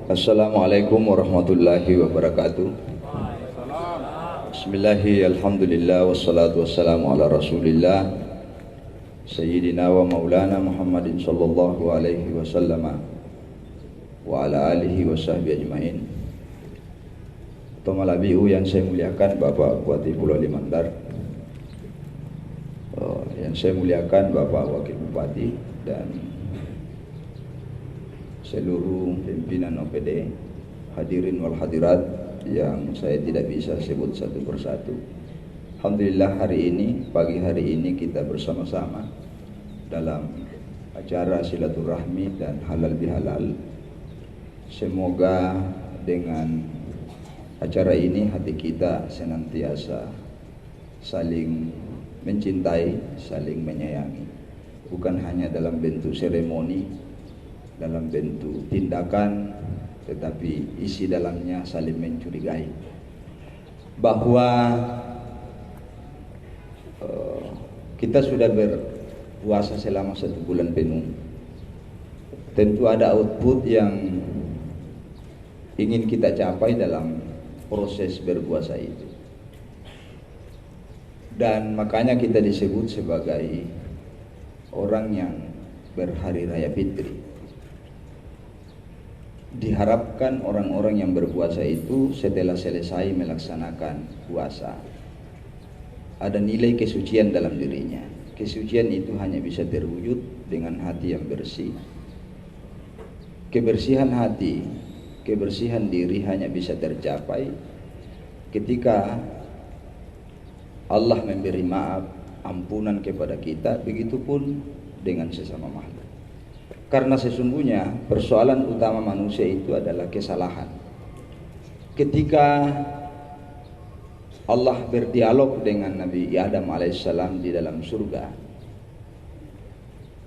Assalamualaikum warahmatullahi wabarakatuh. Bismillahi alhamdulillah wassalatu wassalamu ala rasulillah Sayyidina wa maulana Muhammadin sallallahu alaihi wasallam wa ala alihi wa sahbihi ajma'in. Tomalabiu yang saya muliakan Bapak Bupati Pulau Limandar, yang saya muliakan Bapak Wakil Bupati dan seluruh pimpinan OPD, hadirin wal hadirat yang saya tidak bisa sebut satu persatu. Alhamdulillah pagi hari ini kita bersama-sama dalam acara silaturahmi dan halal bihalal. Semoga dengan acara ini hati kita senantiasa saling mencintai, saling menyayangi, bukan hanya dalam bentuk seremoni, dalam bentuk tindakan, tetapi isi dalamnya saling mencurigai bahwa kita sudah berpuasa selama 1 bulan penuh. Tentu ada output yang ingin kita capai dalam proses berpuasa itu, dan makanya kita disebut sebagai orang yang berhari raya fitri. Diharapkan orang-orang yang berpuasa itu setelah selesai melaksanakan puasa ada nilai kesucian dalam dirinya. Kesucian itu hanya bisa terwujud dengan hati yang bersih. Kebersihan hati, kebersihan diri hanya bisa tercapai ketika Allah memberi maaf, ampunan kepada kita, begitupun dengan sesama makhluk. Karena sesungguhnya persoalan utama manusia itu adalah kesalahan. Ketika Allah berdialog dengan Nabi Adam alaihissalam di dalam surga,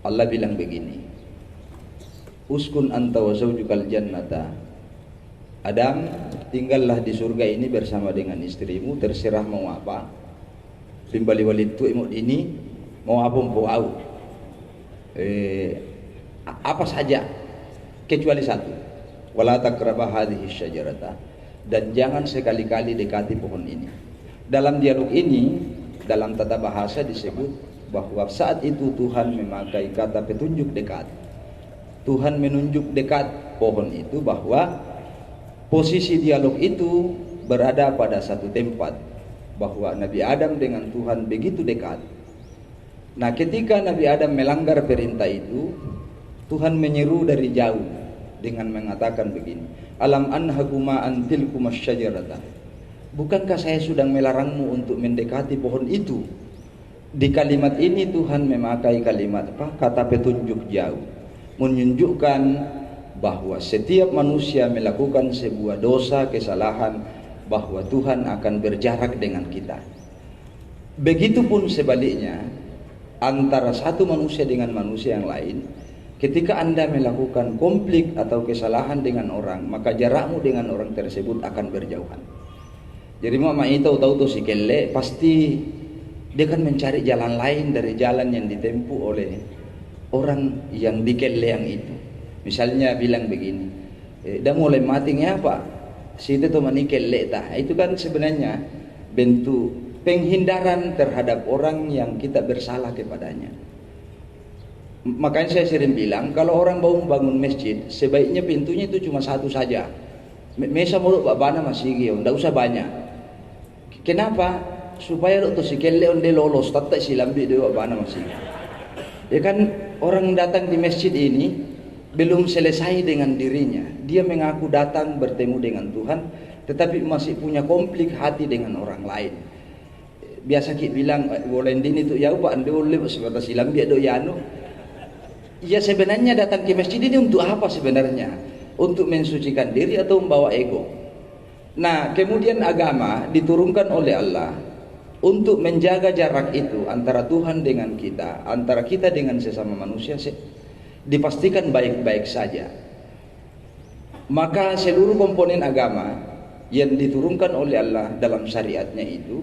Allah bilang begini, uskun anta wa zawjukal jannata. Adam, tinggallah di surga ini bersama dengan istrimu, terserah mau apa. Timbali walitu imut ini mau apa mau apa saja kecuali satu, wala taqraba hadhihi syajarata, dan jangan sekali-kali dekati pohon ini. Dalam dialog ini, dalam tata bahasa disebut bahwa saat itu Tuhan memakai kata petunjuk dekat. Tuhan menunjuk dekat pohon itu, bahwa posisi dialog itu berada pada satu tempat, bahwa Nabi Adam dengan Tuhan begitu dekat. Nah, ketika Nabi Adam melanggar perintah itu, Tuhan menyeru dari jauh dengan mengatakan begini, alam anhakuma antilkumas syajarata. Bukankah saya sudah melarangmu untuk mendekati pohon itu? Di kalimat ini Tuhan memakai kalimat kata petunjuk jauh, menunjukkan bahwa setiap manusia melakukan sebuah dosa, kesalahan, bahwa Tuhan akan berjarak dengan kita. Begitupun sebaliknya antara satu manusia dengan manusia yang lain. Ketika Anda melakukan konflik atau kesalahan dengan orang, maka jarakmu dengan orang tersebut akan berjauhan. Jadi mama itu tahu si kelle, pasti dia akan mencari jalan lain dari jalan yang ditempuh oleh orang yang dikelle yang itu. Misalnya bilang begini, dah mulai matinya apa? Si itu tuh manikelle tah. Itu kan sebenarnya bentuk penghindaran terhadap orang yang kita bersalah kepadanya. Makanya saya sering bilang, kalau orang mau bangun masjid, sebaiknya pintunya itu cuma satu saja. Mesa mulut babana masih gitu, tidak usah banyak. Kenapa? Supaya lo tuh si kelle onde lolos, tak silambi dia babana masih. Ya kan, orang datang di masjid ini belum selesai dengan dirinya. Dia mengaku datang bertemu dengan Tuhan, tetapi masih punya konflik hati dengan orang lain. Biasa kita bilang, boleh ini tuh ya pak, ande boleh sebatas silambi do yano. Ya sebenarnya datang ke masjid ini untuk apa sebenarnya? Untuk mensucikan diri atau membawa ego? Nah, kemudian agama diturunkan oleh Allah untuk menjaga jarak itu antara Tuhan dengan kita, antara kita dengan sesama manusia, dipastikan baik-baik saja. Maka seluruh komponen agama yang diturunkan oleh Allah dalam syariatnya itu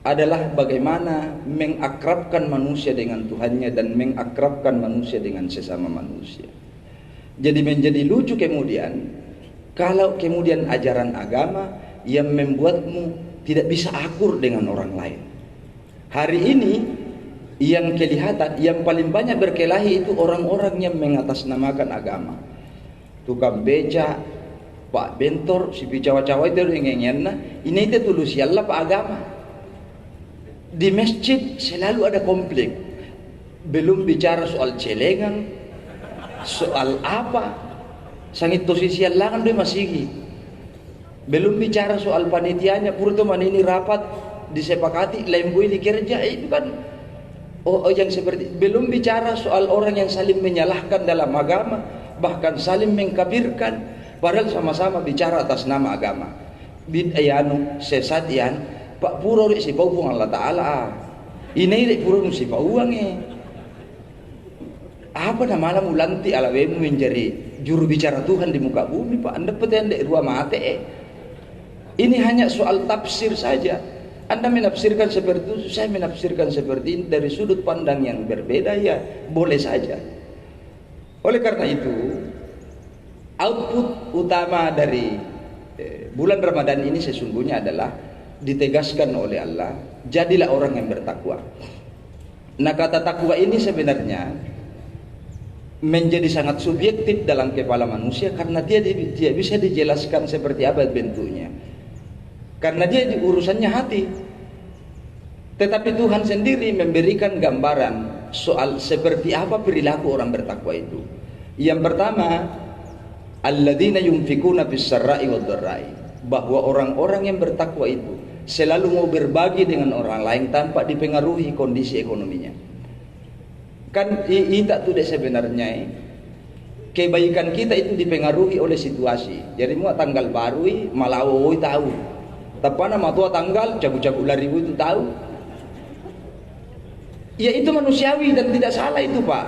adalah bagaimana mengakrabkan manusia dengan Tuhannya dan mengakrabkan manusia dengan sesama manusia. Jadi menjadi lucu kemudian Kalau kemudian ajaran agama yang membuatmu tidak bisa akur dengan orang lain. Hari ini yang kelihatan, yang paling banyak berkelahi itu orang-orang yang mengatasnamakan agama. Tukang beca, Pak Bentor, si cawa-cawa itu ingin ini itu tulus Allah Pak agama. Di masjid selalu ada konflik. Belum bicara soal celengan, soal apa, sangit tosisi langan dia masih. Belum bicara soal panitianya, pura teman ini rapat disepakati, lembu ini kerja, itu kan yang seperti. Belum bicara soal orang yang saling menyalahkan dalam agama, bahkan saling mengkafirkan, padahal sama-sama bicara atas nama agama. Bid'ayanu sesat yan, Pak pura si paupung Allah Ta'ala. Ini pura si pauang apa nama mulanti alawemu menjadi juru bicara Tuhan di muka bumi Pak. Anda petendek dua mate Ini hanya soal tafsir saja. Anda menafsirkan seperti itu, saya menafsirkan seperti ini dari sudut pandang yang berbeda, ya boleh saja. Oleh karena itu, output utama dari bulan Ramadan ini sesungguhnya adalah ditegaskan oleh Allah, jadilah orang yang bertakwa. Nah, kata takwa ini sebenarnya menjadi sangat subjektif dalam kepala manusia karena dia tidak bisa dijelaskan seperti apa bentuknya. Karena dia urusannya hati. Tetapi Tuhan sendiri memberikan gambaran soal seperti apa perilaku orang bertakwa itu. Yang pertama, alladzina yunfikuna bis-sarra'i wad-dharra'i, bahwa orang-orang yang bertakwa itu selalu mau berbagi dengan orang lain tanpa dipengaruhi kondisi ekonominya. Kan itu tidak sebenarnya kebaikan kita itu dipengaruhi oleh situasi. Jadi mau tanggal baru malawo tahu. Tapana matua tanggal cagu-cagu lari itu tahu. Ya itu manusiawi dan tidak salah itu Pak.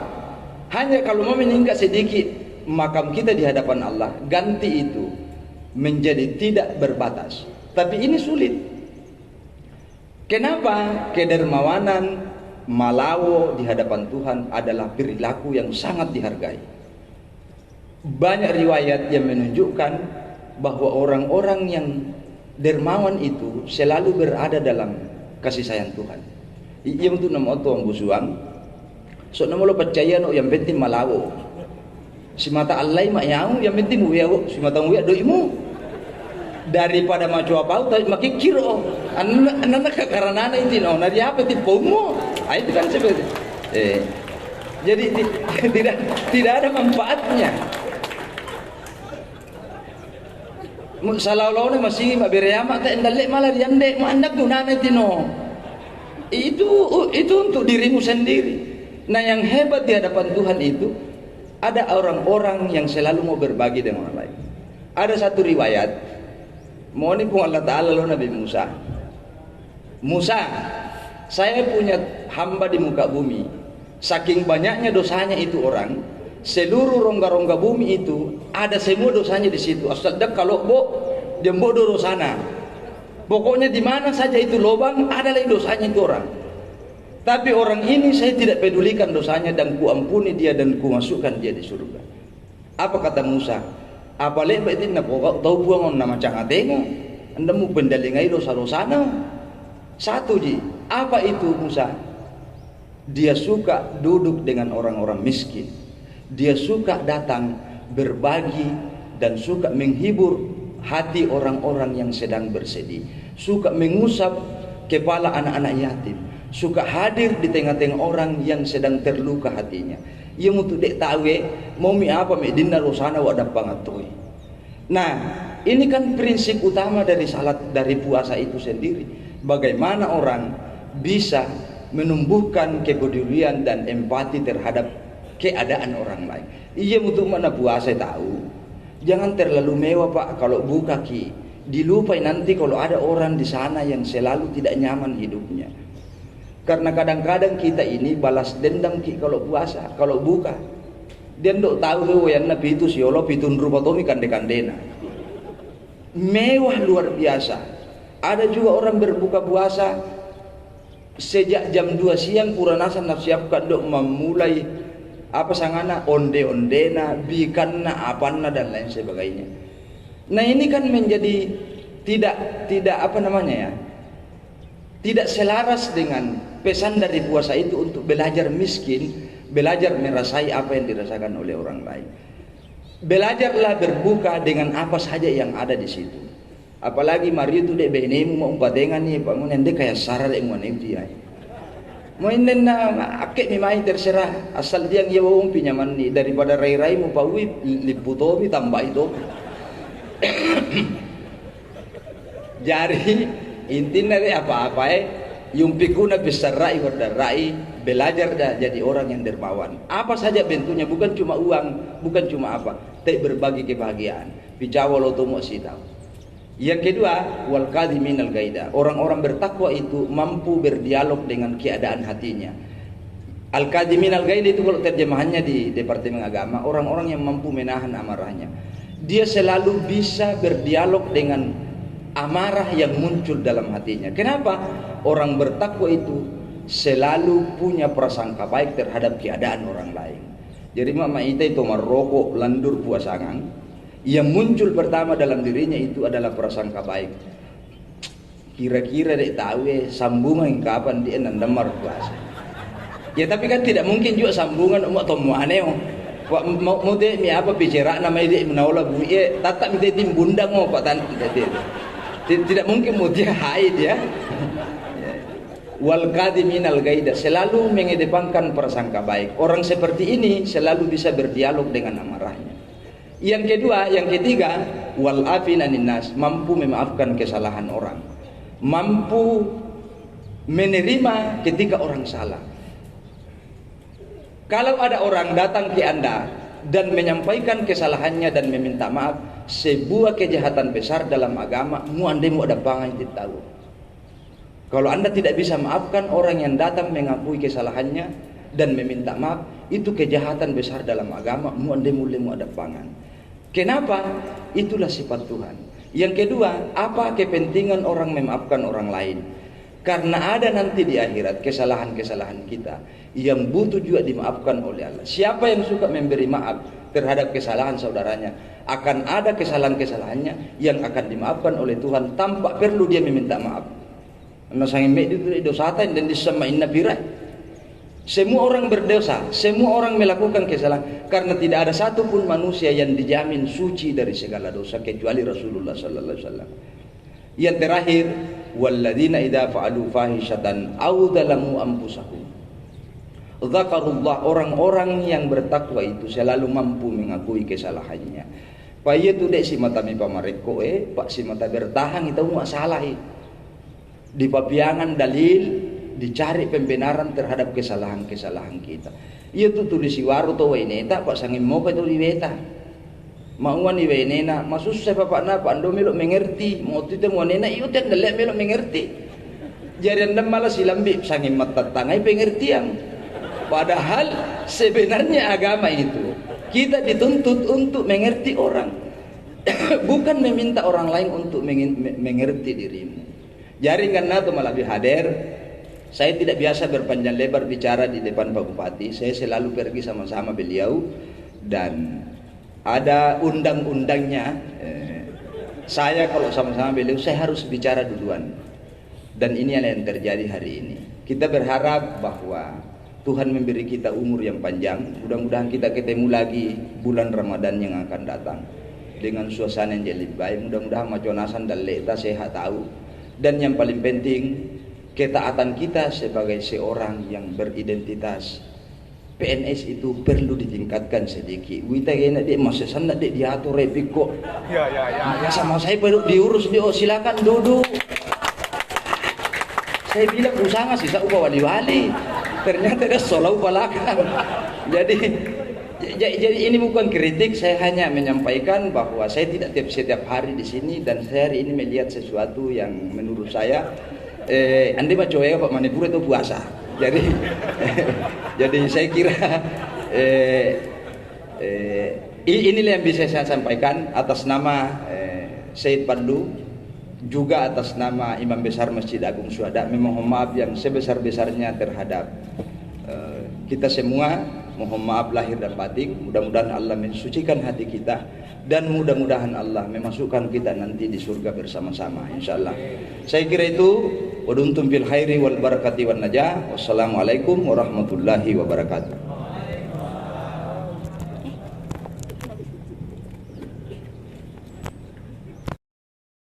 Hanya kalau mau meningkat sedikit makam kita di hadapan Allah, ganti itu menjadi tidak berbatas. Tapi ini sulit. Kenapa? Kedermawanan malawo di hadapan Tuhan adalah perilaku yang sangat dihargai. Banyak riwayat yang menunjukkan bahwa orang-orang yang dermawan itu selalu berada dalam kasih sayang Tuhan. Iya untuk nama tuang busuang. So nama lo percaya no yang penting malawo. Si mata Allah mak yang penting muyawo. Si mata muya doimu. Daripada maju apa tapi makin kiro anak karena anak itu no nari apa tipumu itu kan seperti jadi tidak ada manfaatnya. Salau-lau masih mabiriyama tak endalek malah diandek mandak gunana itu no itu untuk dirimu sendiri. Nah yang hebat di hadapan Tuhan itu ada orang-orang yang selalu mau berbagi dengan orang lain. Ada satu riwayat mohon pun Allah Ta'ala lo Nabi Musa, saya punya hamba di muka bumi, saking banyaknya dosanya itu orang, seluruh rongga-rongga bumi itu ada semua dosanya di situ. Asalkan kalau dia bodoh sana, pokoknya di mana saja itu lubang ada lagi dosanya itu orang. Tapi orang ini saya tidak pedulikan dosanya dan ku ampuni dia dan ku masukkan dia di surga. Apa kata Musa? Apa lebat itu nak tahu buang nama cangatenga, anda mau pendalingai dosa-dosana. Satu ji, apa itu Musa? Dia suka duduk dengan orang-orang miskin. Dia suka datang berbagi dan suka menghibur hati orang-orang yang sedang bersedih. Suka mengusap kepala anak-anak yatim. Suka hadir di tengah-tengah orang yang sedang terluka hatinya. Ia untuk dek tahu mau mi apa mi dinna rosana wadah pangatoi. Nah, ini kan prinsip utama dari salat, dari puasa itu sendiri. Bagaimana orang bisa menumbuhkan kepedulian dan empati terhadap keadaan orang lain. Ia untuk mana puasa tahu. Jangan terlalu mewah Pak kalau buka ki. Dilupai nanti kalau ada orang di sana yang selalu tidak nyaman hidupnya. Karena kadang-kadang kita ini balas dendam ki kalau puasa, kalau buka. Dia ndak tahu yang Nabi itu si Allah pitun rupa tomi kande-kandena. Mewah luar biasa. Ada juga orang berbuka puasa sejak jam 2 siang puranasa nasiapkan dok memulai apa sangana onde-ondena, bikanna, apanna dan lain sebagainya. Nah ini kan menjadi tidak apa namanya ya, tidak selaras dengan pesan dari puasa itu untuk belajar miskin, belajar merasai apa yang dirasakan oleh orang lain. Belajarlah berbuka dengan apa saja yang ada di situ. Apalagi mari itu dek benemu mau umpatengan nih, bangun ende kayak sarah dek mau nanti ya. Mau inden na akek mimai terserah asal dia ngiyawong pinyaman nih daripada rai-rai mau pawi liputomi tambah itu. Jadi intinya apa-apa yung pikuna besar rai wardarai belajar dah jadi orang yang dermawan. Apa saja bentuknya, bukan cuma uang, bukan cuma apa, tapi berbagi kebahagiaan. Bijawa lo tuh mau tahu. Yang kedua, wal kadhiminal gaida. Orang-orang bertakwa itu mampu berdialog dengan keadaan hatinya. Al kadhiminal gaida itu kalau terjemahannya di Departemen Agama, orang-orang yang mampu menahan amarahnya. Dia selalu bisa berdialog dengan amarah yang muncul dalam hatinya. Kenapa? Orang bertakwa itu selalu punya prasangka baik terhadap keadaan orang lain. Jadi mama ita itu merokok landur puasangan, yang muncul pertama dalam dirinya itu adalah prasangka baik. Kira-kira dek tahu sambungan kapan dia nandamar puasa. Ya tapi kan tidak mungkin juga sambungan mau tomo aneh. Mau dek mi apa bicara nama dia menaula bu tatap mi tim bundang mau pak tan tidak mungkin mau dia haid ya. Wal kadhiminal gaida, selalu mengedepankan prasangka baik. Orang seperti ini selalu bisa berdialog dengan amarahnya. Yang kedua, yang ketiga, wal afin anin nas, mampu memaafkan kesalahan orang, mampu menerima ketika orang salah. Kalau ada orang datang ke Anda dan menyampaikan kesalahannya dan meminta maaf, sebuah kejahatan besar dalam agama, mu ada pangai tahu. Kalau Anda tidak bisa maafkan orang yang datang mengakui kesalahannya dan meminta maaf, itu kejahatan besar dalam agama, mu ada pangan. Kenapa? Itulah sifat Tuhan. Yang kedua, apa kepentingan orang memaafkan orang lain? Karena ada nanti di akhirat kesalahan-kesalahan kita yang butuh juga dimaafkan oleh Allah. Siapa yang suka memberi maaf terhadap kesalahan saudaranya, akan ada kesalahan-kesalahannya yang akan dimaafkan oleh Tuhan tanpa perlu dia meminta maaf. Nasangin itu dosatain dan disamain nabirai. Semua orang berdosa, semua orang melakukan kesalahan, karena tidak ada satupun manusia yang dijamin suci dari segala dosa kecuali Rasulullah sallallahu alaihi wasallam. Yang terakhir, walladzina idza fa'alu fahishatan aw dzalamu anfusahum dzakarullah, orang-orang yang bertakwa itu selalu mampu mengakui kesalahannya. Paya tu dek si mata mi pamareko pak si mata bertahan itu mau salah di papiangan dalil, dicari pembenaran terhadap kesalahan-kesalahan kita. Iya tu tulis waru to weneta pak sangin mo pa tu liweta. Mauan iwenena masus saya bapak na pak ando melo mengerti, mau tu temu nena iyo ten dalek melo mengerti. Jadi anda malah silambi sangin mata tangai pengertian. Padahal sebenarnya agama itu kita dituntut untuk mengerti orang, bukan meminta orang lain untuk mengerti dirimu. Jaringan nato malah hadir. Saya tidak biasa berpanjang lebar bicara di depan Pak Bupati. Saya selalu pergi sama-sama beliau dan ada undang-undangnya. Saya kalau sama-sama beliau saya harus bicara duluan. Dan ini yang terjadi hari ini. Kita berharap bahwa Tuhan memberi kita umur yang panjang. Mudah-mudahan kita ketemu lagi bulan Ramadan yang akan datang dengan suasana yang lebih baik. Mudah-mudahan maconasan dan leta sehat tahu. Dan yang paling penting, ketaatan kita sebagai seorang yang beridentitas PNS itu perlu ditingkatkan sedikit. Wita kena dia masih sana dia diatur repik kok. Ya. Sama saya perlu diurus dia. Oh, silakan duduk. Saya bilang usaha sih saya ubah wali-wali. Ternyata dia solau belakang. Jadi ini bukan kritik, saya hanya menyampaikan bahwa saya tidak setiap hari di sini dan saya hari ini melihat sesuatu yang menurut saya anda mah coba Pak Manipur itu puasa. Jadi saya kira inilah yang bisa saya sampaikan atas nama Syed Pandu, juga atas nama Imam Besar Masjid Agung Syuhada. Memohon maaf yang sebesar-besarnya terhadap kita semua. Mohon maaf lahir dan batin. Mudah-mudahan Allah mensucikan hati kita dan mudah-mudahan Allah memasukkan kita nanti di surga bersama-sama insyaallah. Saya kira itu, wa duntum fil khairi wal barakati wan najah. Wassalamualaikum warahmatullahi wabarakatuh.